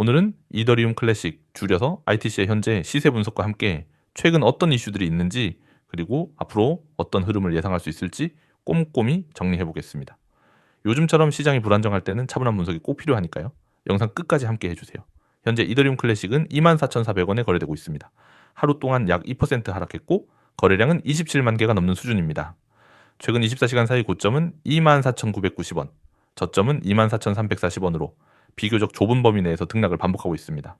오늘은 이더리움 클래식, 줄여서 ITC의 현재 시세 분석과 함께 최근 어떤 이슈들이 있는지, 그리고 앞으로 어떤 흐름을 예상할 수 있을지 꼼꼼히 정리해 보겠습니다. 요즘처럼 시장이 불안정할 때는 차분한 분석이 꼭 필요하니까요. 영상 끝까지 함께 해주세요. 현재 이더리움 클래식은 24,400원에 거래되고 있습니다. 하루 동안 약 2% 하락했고 거래량은 27만 개가 넘는 수준입니다. 최근 24시간 사이 고점은 24,990원, 저점은 24,340원으로 비교적 좁은 범위 내에서 등락을 반복하고 있습니다.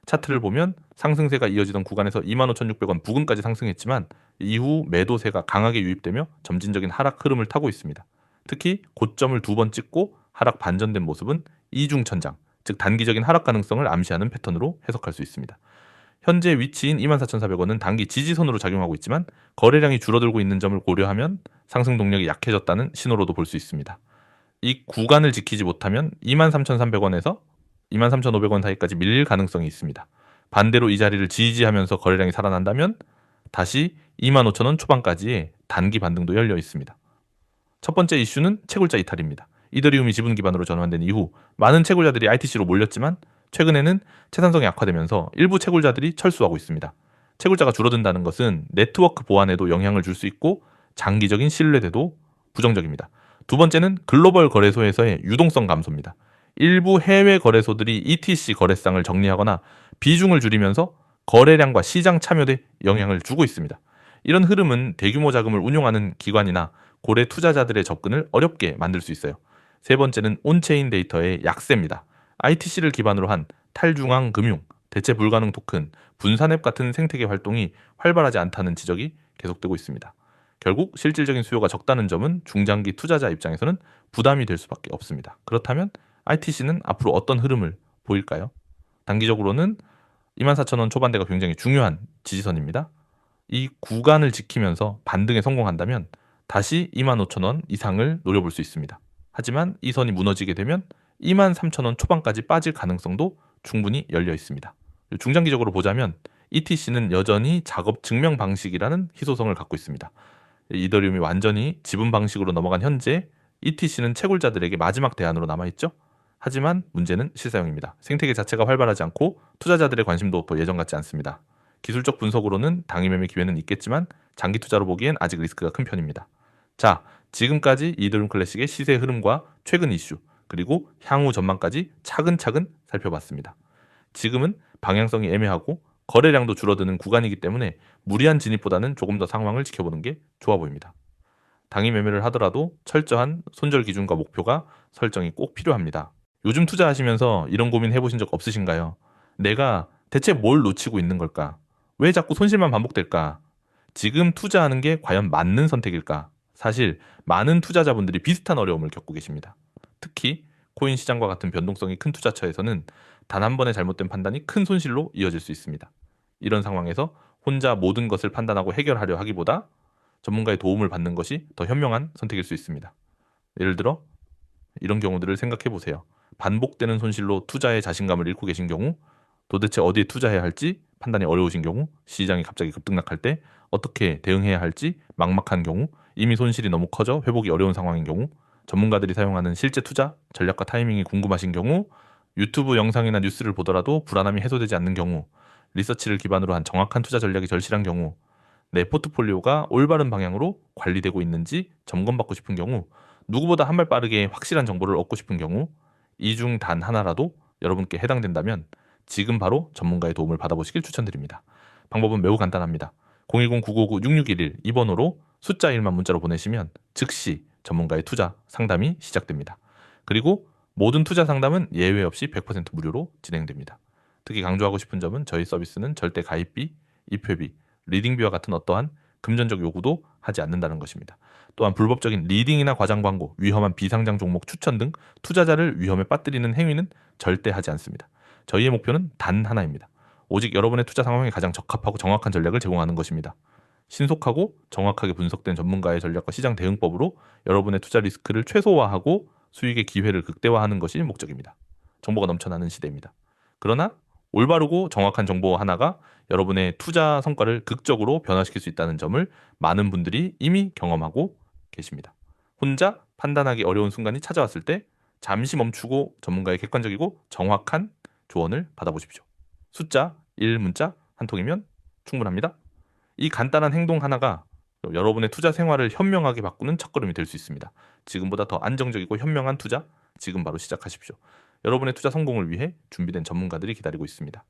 차트를 보면 상승세가 이어지던 구간에서 25,600원 부근까지 상승했지만 이후 매도세가 강하게 유입되며 점진적인 하락 흐름을 타고 있습니다. 특히 고점을 두 번 찍고 하락 반전된 모습은 이중천장, 즉 단기적인 하락 가능성을 암시하는 패턴으로 해석할 수 있습니다. 현재 위치인 24,400원은 단기 지지선으로 작용하고 있지만 거래량이 줄어들고 있는 점을 고려하면 상승 동력이 약해졌다는 신호로도 볼 수 있습니다. 이 구간을 지키지 못하면 23,300원에서 23,500원 사이까지 밀릴 가능성이 있습니다. 반대로 이 자리를 지지하면서 거래량이 살아난다면 다시 25,000원 초반까지의 단기 반등도 열려 있습니다. 첫 번째 이슈는 채굴자 이탈입니다. 이더리움이 지분 기반으로 전환된 이후 많은 채굴자들이 ITC로 몰렸지만 최근에는 채산성이 악화되면서 일부 채굴자들이 철수하고 있습니다. 채굴자가 줄어든다는 것은 네트워크 보안에도 영향을 줄 수 있고 장기적인 신뢰에도 부정적입니다. 두 번째는 글로벌 거래소에서의 유동성 감소입니다. 일부 해외 거래소들이 ETC 거래상을 정리하거나 비중을 줄이면서 거래량과 시장 참여에 영향을 주고 있습니다. 이런 흐름은 대규모 자금을 운용하는 기관이나 고래 투자자들의 접근을 어렵게 만들 수 있어요. 세 번째는 온체인 데이터의 약세입니다. ITC를 기반으로 한 탈중앙 금융, 대체 불가능 토큰, 분산앱 같은 생태계 활동이 활발하지 않다는 지적이 계속되고 있습니다. 결국 실질적인 수요가 적다는 점은 중장기 투자자 입장에서는 부담이 될 수밖에 없습니다. 그렇다면 ITC는 앞으로 어떤 흐름을 보일까요? 단기적으로는 24,000원 초반대가 굉장히 중요한 지지선입니다. 이 구간을 지키면서 반등에 성공한다면 다시 25,000원 이상을 노려볼 수 있습니다. 하지만 이 선이 무너지게 되면 23,000원 초반까지 빠질 가능성도 충분히 열려 있습니다. 중장기적으로 보자면 ETC는 여전히 작업 증명 방식이라는 희소성을 갖고 있습니다. 이더리움이 완전히 지분 방식으로 넘어간 현재 ETC는 채굴자들에게 마지막 대안으로 남아있죠. 하지만 문제는 실사용입니다. 생태계 자체가 활발하지 않고 투자자들의 관심도 예전 같지 않습니다. 기술적 분석으로는 당일 매매 기회는 있겠지만 장기 투자로 보기엔 아직 리스크가 큰 편입니다. 자, 지금까지 이더리움 클래식의 시세 흐름과 최근 이슈, 그리고 향후 전망까지 차근차근 살펴봤습니다. 지금은 방향성이 애매하고 거래량도 줄어드는 구간이기 때문에 무리한 진입보다는 조금 더 상황을 지켜보는 게 좋아 보입니다. 당일 매매를 하더라도 철저한 손절 기준과 목표가 설정이 꼭 필요합니다. 요즘 투자하시면서 이런 고민 해보신 적 없으신가요? 내가 대체 뭘 놓치고 있는 걸까? 왜 자꾸 손실만 반복될까? 지금 투자하는 게 과연 맞는 선택일까? 사실 많은 투자자분들이 비슷한 어려움을 겪고 계십니다. 특히 코인 시장과 같은 변동성이 큰 투자처에서는 단 한 번의 잘못된 판단이 큰 손실로 이어질 수 있습니다. 이런 상황에서 혼자 모든 것을 판단하고 해결하려 하기보다 전문가의 도움을 받는 것이 더 현명한 선택일 수 있습니다. 예를 들어 이런 경우들을 생각해 보세요. 반복되는 손실로 투자의 자신감을 잃고 계신 경우, 도대체 어디에 투자해야 할지 판단이 어려우신 경우, 시장이 갑자기 급등락할 때 어떻게 대응해야 할지 막막한 경우, 이미 손실이 너무 커져 회복이 어려운 상황인 경우, 전문가들이 사용하는 실제 투자 전략과 타이밍이 궁금하신 경우, 유튜브 영상이나 뉴스를 보더라도 불안함이 해소되지 않는 경우, 리서치를 기반으로 한 정확한 투자 전략이 절실한 경우, 내 포트폴리오가 올바른 방향으로 관리되고 있는지 점검받고 싶은 경우, 누구보다 한 발 빠르게 확실한 정보를 얻고 싶은 경우, 이 중 단 하나라도 여러분께 해당된다면 지금 바로 전문가의 도움을 받아보시길 추천드립니다. 방법은 매우 간단합니다. 010-9959-6611 이 번호로 숫자 1만 문자로 보내시면 즉시 전문가의 투자 상담이 시작됩니다. 그리고 모든 투자 상담은 예외 없이 100% 무료로 진행됩니다. 특히 강조하고 싶은 점은 저희 서비스는 절대 가입비, 입회비, 리딩비와 같은 어떠한 금전적 요구도 하지 않는다는 것입니다. 또한 불법적인 리딩이나 과장 광고, 위험한 비상장 종목 추천 등 투자자를 위험에 빠뜨리는 행위는 절대 하지 않습니다. 저희의 목표는 단 하나입니다. 오직 여러분의 투자 상황에 가장 적합하고 정확한 전략을 제공하는 것입니다. 신속하고 정확하게 분석된 전문가의 전략과 시장 대응법으로 여러분의 투자 리스크를 최소화하고 수익의 기회를 극대화하는 것이 목적입니다. 정보가 넘쳐나는 시대입니다. 그러나 올바르고 정확한 정보 하나가 여러분의 투자 성과를 극적으로 변화시킬 수 있다는 점을 많은 분들이 이미 경험하고 계십니다. 혼자 판단하기 어려운 순간이 찾아왔을 때 잠시 멈추고 전문가의 객관적이고 정확한 조언을 받아보십시오. 숫자 1문자 한 통이면 충분합니다. 이 간단한 행동 하나가 여러분의 투자 생활을 현명하게 바꾸는 첫걸음이 될 수 있습니다. 지금보다 더 안정적이고 현명한 투자 지금 바로 시작하십시오. 여러분의 투자 성공을 위해 준비된 전문가들이 기다리고 있습니다.